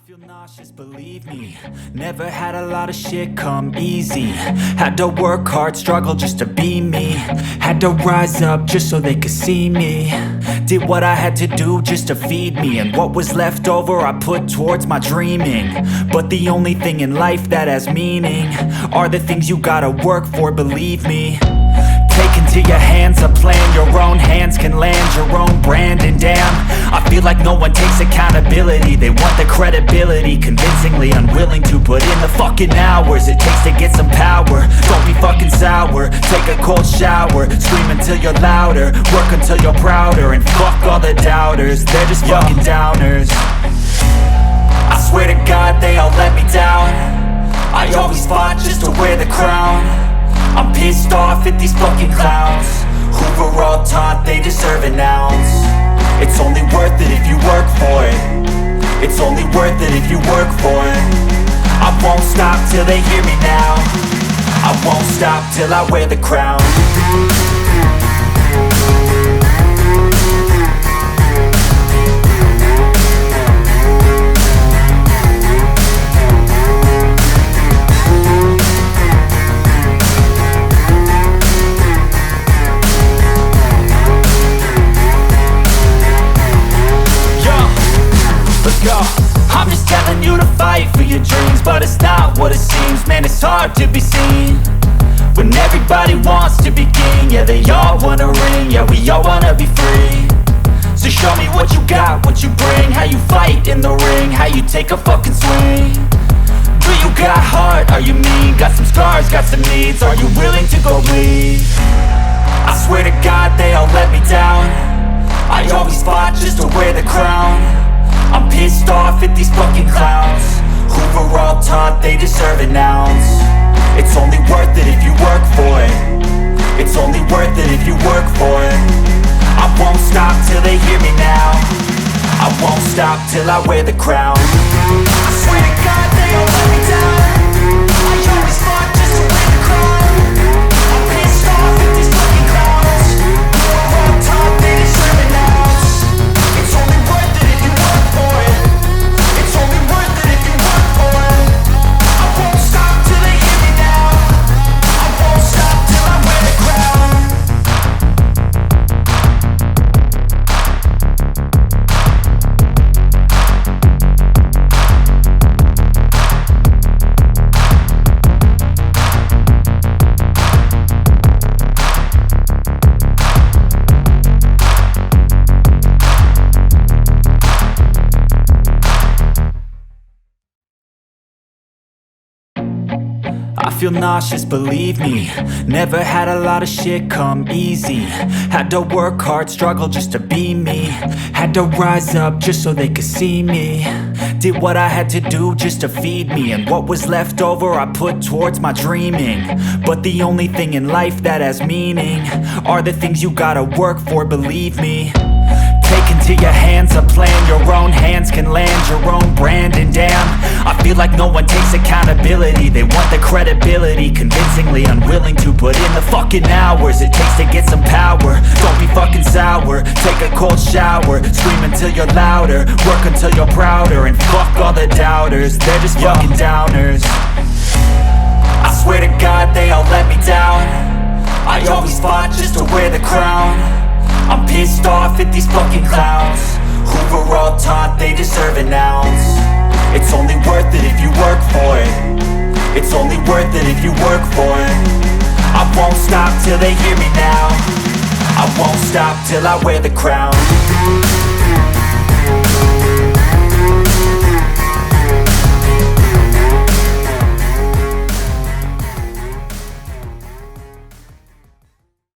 feel nauseous, believe me. Never had a lot of shit come easy. Had to work hard, struggle just to be me. Had to rise up just so they could see me. Did what I had to do just to feed me. And what was left over I put towards my dreaming. But the only thing in life that has meaning are the things you gotta work for, believe me. Take into your hands a plan, your own hands can land your own brand. And damn, I feel like no one takes accountability. They want the credibility, convincingly unwilling to put in the fucking hours it takes to get some power. Don't be fucking sour, take a cold shower. Scream until you're louder, work until you're prouder. And fuck all the doubters, they're just fucking downers. I swear to God they all let me down. I always fought just to wear the crown. I'm pissed off at these fucking clowns who were all taught they deserve an ounce. It's only worth it if you work for it. It's only worth it if you work for it. I won't stop till they hear me now. I won't stop till I wear the crown. I'm just telling you to fight for your dreams, but it's not what it seems. Man, it's hard to be seen when everybody wants to be king. Yeah, they all wanna ring, yeah, we all wanna be free. So show me what you got, what you bring, how you fight in the ring, how you take a fucking swing. Do you got heart, are you mean? Got some scars, got some needs, are you willing to go bleed? I swear to God they all let me down. I always fought just to wear the crown. I'm pissed off at these fucking clowns who were all taught they deserve an ounce. It's only worth it if you work for it. It's only worth it if you work for it. I won't stop till they hear me now. I won't stop till I wear the crown. I swear to God they all let me down. I always fought just to wear the crown. I'm pissed off at these fucking clowns who were all taught they deserve an ounce. It's only worth it if you work for it. It's only worth it if you work for it. I won't stop till they hear me now. I won't stop till I wear the crown. I feel nauseous, believe me. Never had a lot of shit come easy. Had to work hard, struggle just to be me. Had to rise up just so they could see me. Did what I had to do just to feed me. And what was left over I put towards my dreaming. But the only thing in life that has meaning are the things you gotta work for, believe me. Take into your hands a plan, your own hands can land your own brand. And damn, I feel like no one takes accountability. They want the credibility, convincingly unwilling to put in the fucking hours it takes to get some power. Don't be fucking sour, take a cold shower. Scream until you're louder, work until you're prouder. And fuck all the doubters, they're just fucking downers. I swear to God they all let me down. I always fought just to wear the crown. I'm pissed off at these fucking clowns who were all taught they deserve an ounce. It's only worth it if you work for it. It's only worth it if you work for it. I won't stop till they hear me now. I won't stop till I wear the crown.